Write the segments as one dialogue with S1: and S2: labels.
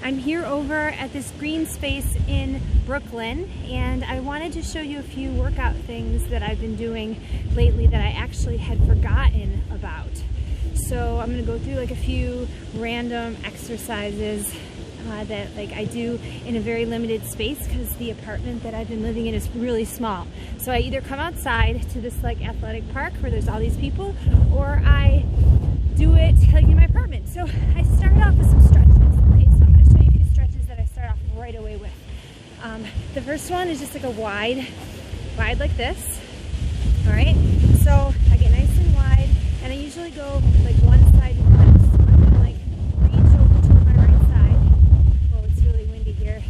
S1: I'm here over at this green space in Brooklyn, and I wanted to show you a few workout things that I've been doing lately that I actually had forgotten about. So I'm gonna go through like a few random exercises that I do in a very limited space because the apartment that I've been living in is really small. So I either come outside to this athletic park where there's all these people, or I do it in my apartment. So I start off with some stretches. Okay, so I'm going to show you a few stretches that I start off right away with. The first one is just a wide like this. All right, so I get nice and wide, and I usually go one side first. So I'm going to reach over toward my right side. Oh, it's really windy here.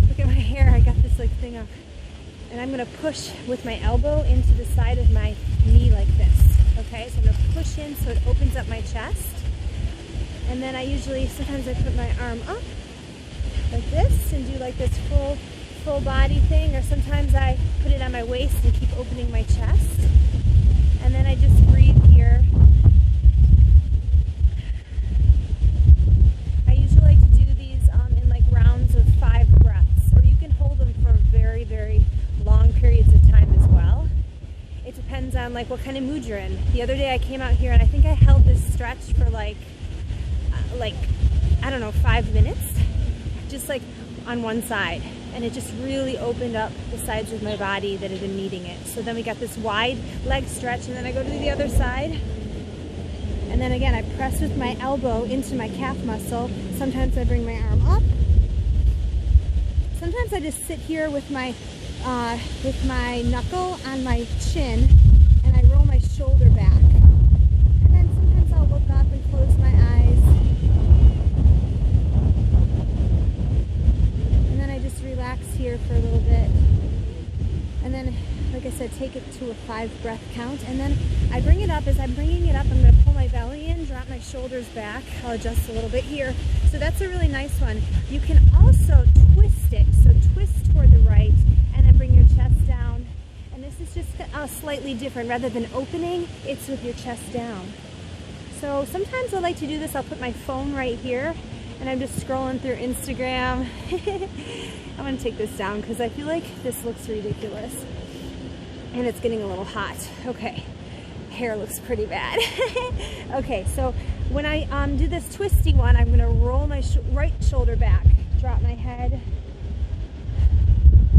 S1: Look at my hair. I got this thing up, and I'm going to push with my elbow into the side of my knee like this. Okay, so I'm going to push in so it opens up my chest. And then sometimes I put my arm up like this and do this full body thing, or sometimes I put it on my waist and keep opening my chest. And then I just breathe here. I usually like to do these in rounds of 5 breaths, or you can hold them for very, very long periods of time as well. It depends on what kind of mood you're in. The other day I came out here and I think I held this stretch for I don't know, 5 minutes, just on one side, and it just really opened up the sides of my body that had been needing it. So then we got this wide leg stretch, and then I go to the other side, and then again I press with my elbow into my calf muscle. Sometimes I bring my arm up. Sometimes I just sit here with my knuckle on my chin, and I roll my shoulder back. And then sometimes I'll look up and close my eyes. And then I just relax here for a little bit. And then, like I said, take it to a 5 breath count. And then I bring it up. As I'm bringing it up, I'm going to pull my belly in, drop my shoulders back. I'll adjust a little bit here. So that's a really nice one. You can also twist it. So twist toward the right, and then bring your chest down. And this is just slightly different. Rather than opening, it's with your chest down. So sometimes I like to do this. I'll put my phone right here, and I'm just scrolling through Instagram. I'm going to take this down because I feel like this looks ridiculous. And it's getting a little hot. Okay, hair looks pretty bad. Okay, so when I do this twisty one, I'm going to roll my right shoulder back, drop my head,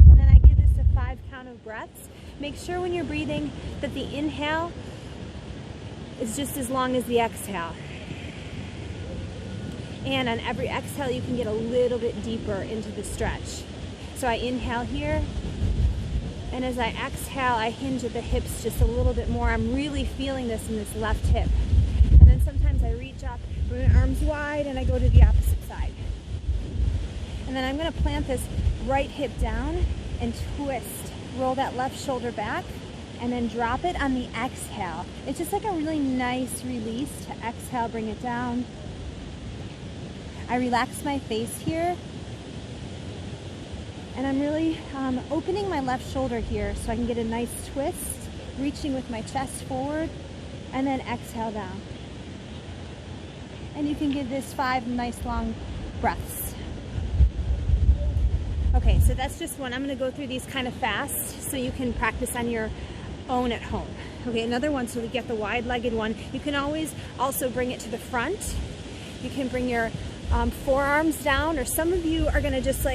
S1: and then I give this a 5 count of breaths. Make sure when you're breathing that the inhale is just as long as the exhale. And on every exhale, you can get a little bit deeper into the stretch. So I inhale here, and as I exhale, I hinge at the hips just a little bit more. I'm really feeling this in this left hip. And then sometimes I reach up, bring my arms wide, and I go to the opposite side. And then I'm going to plant this right hip down and twist. Roll that left shoulder back, and then drop it on the exhale. It's just a really nice release to exhale, bring it down. I relax my face here, and I'm really opening my left shoulder here so I can get a nice twist, reaching with my chest forward, and then exhale down. And you can give this 5 nice long breaths. Okay, so that's just one. I'm going to go through these kind of fast so you can practice on your own at home. Okay, another one, so we get the wide-legged one. You can always also bring it to the front. You can bring your forearms down, or some of you are going to just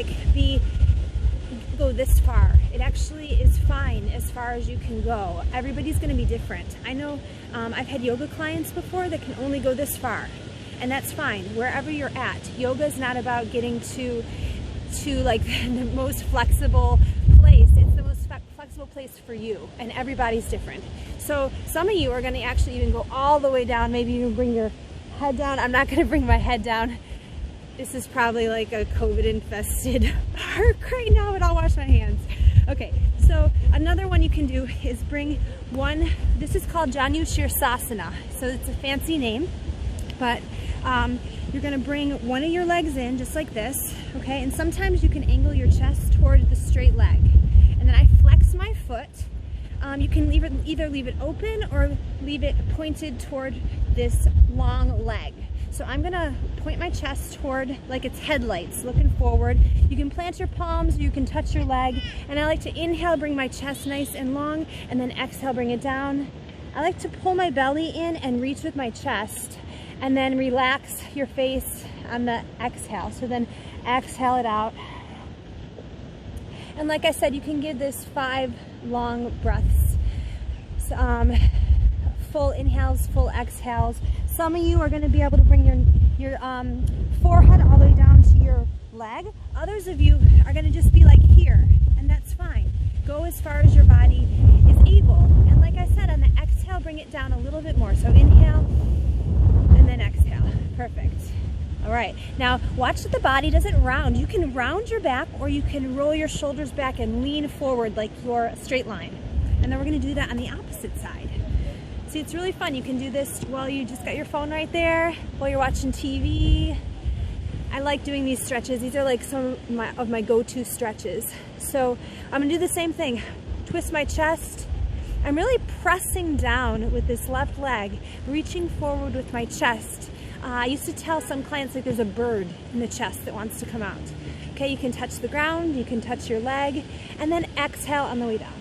S1: go this far. It actually is fine as far as you can go. Everybody's going to be different. I know I've had yoga clients before that can only go this far, and that's fine wherever you're at. Yoga is not about getting to the most flexible place. It's the most flexible place for you, and everybody's different. So some of you are going to actually even go all the way down. Maybe you bring your head down. I'm not going to bring my head down. This is probably a COVID infested park right now, but I'll wash my hands. Okay, so another one you can do is bring one. This is called Janu Sirsasana. So it's a fancy name, but you're going to bring one of your legs in just like this, okay? And sometimes you can angle your chest toward the straight leg. And then I flex my foot. You can either leave it open or leave it pointed toward this long leg. So I'm gonna point my chest toward like it's headlights, looking forward. You can plant your palms, or you can touch your leg. And I like to inhale, bring my chest nice and long, and then exhale, bring it down. I like to pull my belly in and reach with my chest, and then relax your face on the exhale. So then exhale it out. And like I said, you can give this 5 long breaths. Full inhales, full exhales. Some of you are going to be able to bring your forehead all the way down to your leg. Others of you are going to just be like here, and that's fine. Go as far as your body is able. And like I said, on the exhale, bring it down a little bit more. So inhale, and then exhale. Perfect. All right, now watch that the body doesn't round. You can round your back, or you can roll your shoulders back and lean forward like your straight line. And then we're going to do that on the opposite side. See, it's really fun. You can do this while you just got your phone right there, while you're watching TV. I like doing these stretches. These are like some of my go-to stretches. So I'm gonna do the same thing. Twist my chest. I'm really pressing down with this left leg, reaching forward with my chest. I used to tell some clients like there's a bird in the chest that wants to come out. Okay, you can touch the ground, you can touch your leg, and then exhale on the way down.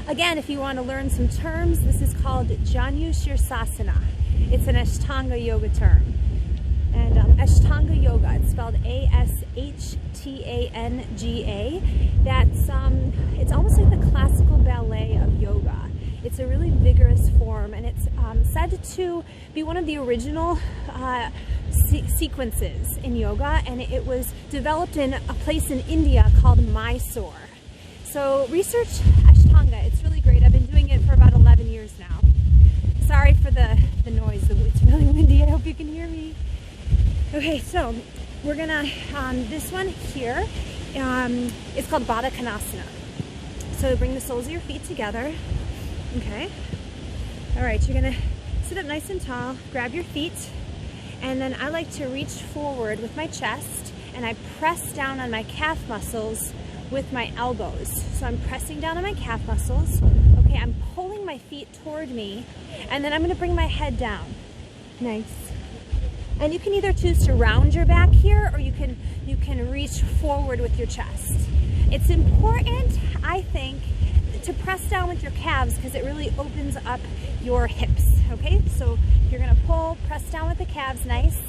S1: Again, if you want to learn some terms, this is called Janu Sirsasana. It's an Ashtanga yoga term. And Ashtanga yoga, it's spelled A-S-H-T-A-N-G-A. It's almost like the classical ballet of yoga. It's a really vigorous form, and it's said to be one of the original sequences in yoga, and it was developed in a place in India called Mysore. So research Ashtanga, it's really great. I've been doing it for about 11 years now. Sorry for the noise, it's really windy, I hope you can hear me. Okay, so we're gonna, this one here, it's called Baddha Konasana. So bring the soles of your feet together, okay? All right, you're gonna sit up nice and tall, grab your feet, and then I like to reach forward with my chest, and I press down on my calf muscles with my elbows. So I'm pressing down on my calf muscles. Okay, I'm pulling my feet toward me, and then I'm gonna bring my head down. Nice. And you can either choose to round your back here, or you can reach forward with your chest. It's important, I think, to press down with your calves because it really opens up your hips, okay? So you're gonna pull, press down with the calves, nice.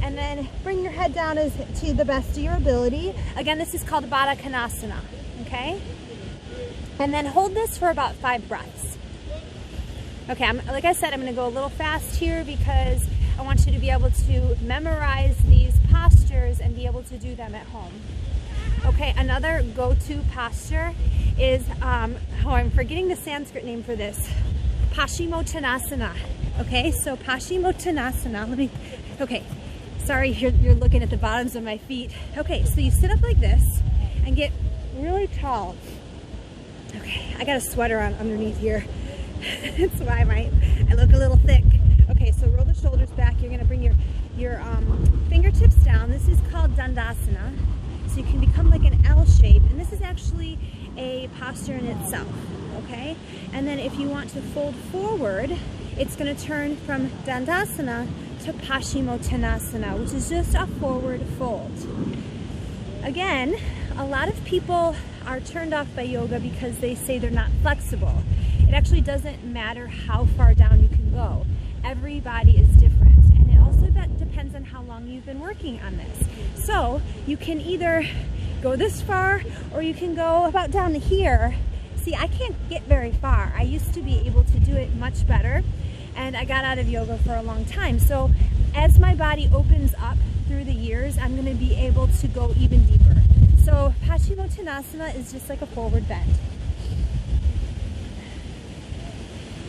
S1: And then bring your head down to the best of your ability. Again, this is called Baddha Konasana, okay? And then hold this for about 5 breaths. Okay, like I said, I'm gonna go a little fast here because I want you to be able to memorize these postures and be able to do them at home. Okay, another go-to posture is, I'm forgetting the Sanskrit name for this, Paschimottanasana. Okay, so Paschimottanasana, okay, sorry, you're looking at the bottoms of my feet. Okay, so you sit up like this and get really tall. Okay, I got a sweater on underneath here. That's why I look a little thick. Okay, so roll the shoulders back. You're gonna bring your fingertips down. This is called Dandasana. So you can become like an L shape, and this is actually a posture in itself, okay? And then if you want to fold forward, it's gonna turn from Dandasana to Paschimottanasana, which is just a forward fold. Again, a lot of people are turned off by yoga because they say they're not flexible. It actually doesn't matter how far down you can go. Every body is different, and it also depends on how long you've been working on this. So you can either go this far, or you can go about down to here. See, I can't get very far. I used to be able to do it much better, and I got out of yoga for a long time. So as my body opens up through the years, I'm gonna be able to go even deeper. So Paschimottanasana is just like a forward bend.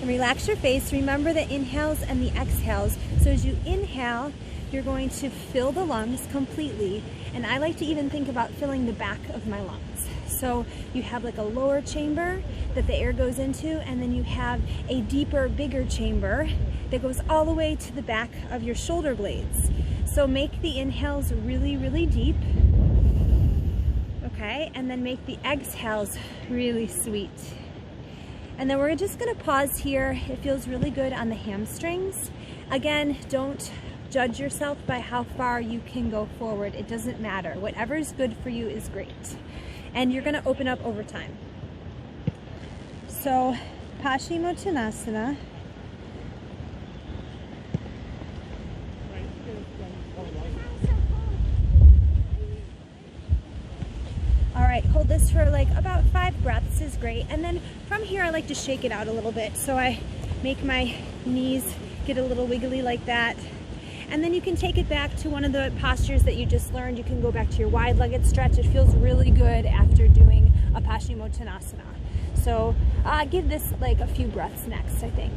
S1: And relax your face. Remember the inhales and the exhales. So as you inhale, you're going to fill the lungs completely. And I like to even think about filling the back of my lungs. So you have like a lower chamber that the air goes into, and then you have a deeper, bigger chamber that goes all the way to the back of your shoulder blades. So make the inhales really, really deep. Okay, and then make the exhales really sweet. And then we're just gonna pause here. It feels really good on the hamstrings. Again, don't judge yourself by how far you can go forward. It doesn't matter. Whatever is good for you is great. And you're gonna open up over time. So, Paschimottanasana. All right, hold this for like about 5 breaths is great. And then from here, I like to shake it out a little bit. So I make my knees get a little wiggly like that. And then you can take it back to one of the postures that you just learned. You can go back to your wide-legged stretch. It feels really good after doing a Paschimottanasana. So give this like a few breaths next, I think.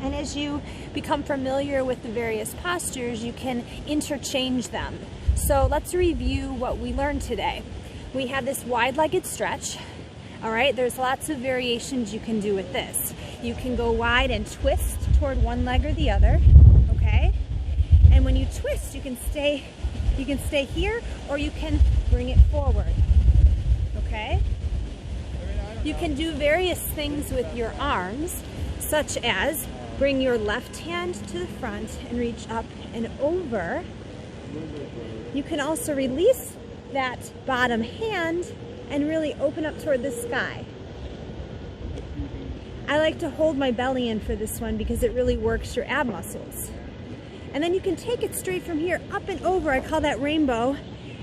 S1: And as you become familiar with the various postures, you can interchange them. So let's review what we learned today. We had this wide-legged stretch. All right, there's lots of variations you can do with this. You can go wide and twist toward one leg or the other, okay? And when you twist, you can stay here, or you can bring it forward, okay? You can do various things with your arms, such as bring your left hand to the front and reach up and over. You can also release that bottom hand and really open up toward the sky. I like to hold my belly in for this one because it really works your ab muscles. And then you can take it straight from here, up and over, I call that rainbow,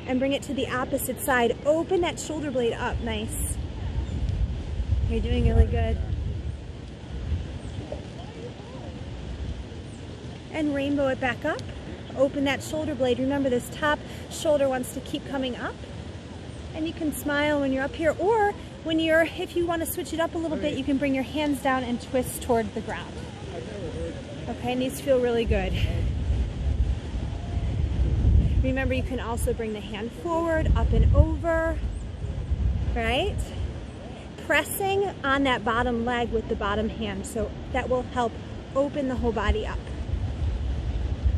S1: and bring it to the opposite side. Open that shoulder blade up, nice. You're doing really good. And rainbow it back up. Open that shoulder blade. Remember, this top shoulder wants to keep coming up. And you can smile when you're up here, or when you're, if you want to switch it up a little bit, you can bring your hands down and twist toward the ground. Okay, and these feel really good. Remember, you can also bring the hand forward, up and over, right? Pressing on that bottom leg with the bottom hand, so that will help open the whole body up.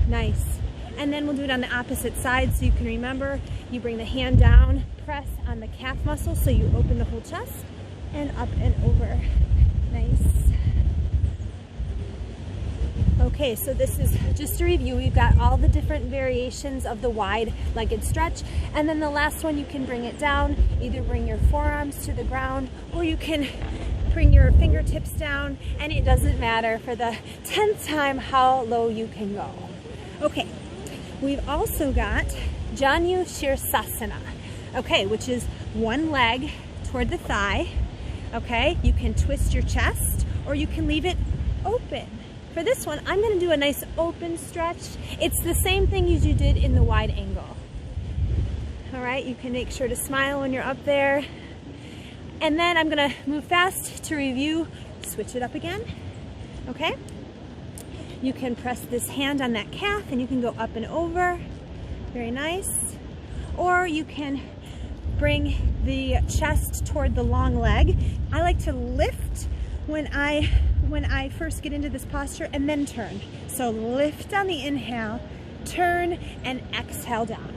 S1: Nice. And then we'll do it on the opposite side, so you can remember, you bring the hand down, press on the calf muscle so you open the whole chest, and up and over. Nice. Okay, so this is just a review. We've got all the different variations of the wide-legged stretch, and then the last one, you can bring it down, either bring your forearms to the ground, or you can bring your fingertips down, and it doesn't matter for the 10th time how low you can go. Okay, we've also got Janu Sirsasana, okay, which is one leg toward the thigh, okay? You can twist your chest, or you can leave it open. For this one, I'm gonna do a nice open stretch. It's the same thing as you did in the wide angle. All right, you can make sure to smile when you're up there. And then I'm gonna move fast to review, switch it up again, okay? You can press this hand on that calf and you can go up and over, very nice. Or you can bring the chest toward the long leg. I like to lift when I first get into this posture and then turn. So lift on the inhale, turn, and exhale down.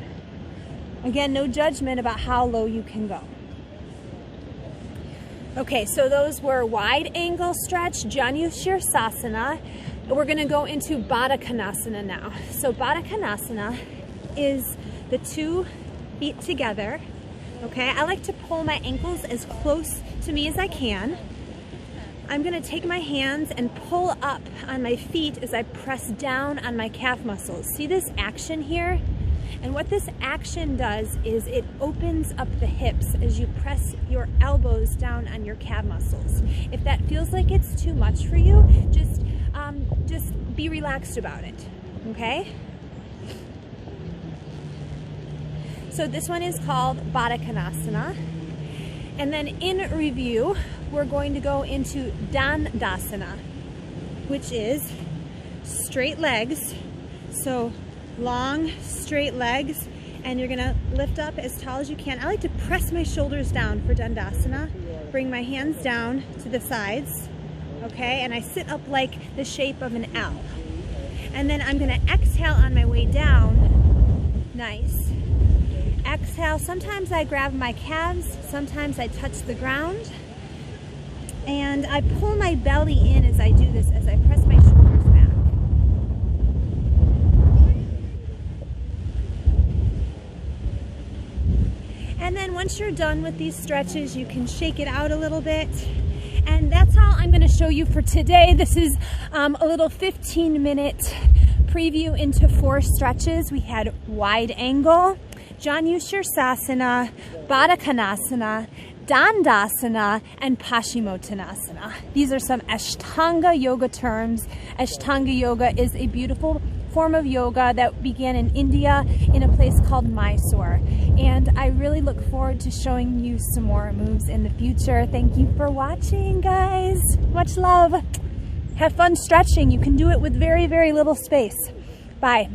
S1: Again, no judgment about how low you can go. Okay, so those were wide angle stretch, Janu Sirsasana. We're gonna go into Baddha Konasana now. So Baddha Konasana is the 2 feet together, okay? I like to pull my ankles as close to me as I can. I'm gonna take my hands and pull up on my feet as I press down on my calf muscles. See this action here? And what this action does is it opens up the hips as you press your elbows down on your calf muscles. If that feels like it's too much for you, just be relaxed about it, okay? So this one is called Baddha Konasana. And then in review, we're going to go into Dandasana, which is straight legs. So long, straight legs, and you're gonna lift up as tall as you can. I like to press my shoulders down for Dandasana, bring my hands down to the sides, okay? And I sit up like the shape of an L. And then I'm gonna exhale on my way down, nice. exhale, sometimes I grab my calves, sometimes I touch the ground. And I pull my belly in as I do this, as I press my shoulders back. And then once you're done with these stretches, you can shake it out a little bit. And that's all I'm going to show you for today. This is a little 15-minute preview into 4 stretches. We had wide angle, Janu Sirsasana, Baddha Konasana, Dandasana, and Paschimottanasana. These are some Ashtanga yoga terms. Ashtanga yoga is a beautiful form of yoga that began in India in a place called Mysore. And I really look forward to showing you some more moves in the future. Thank you for watching, guys. Much love. Have fun stretching. You can do it with very, very little space. Bye.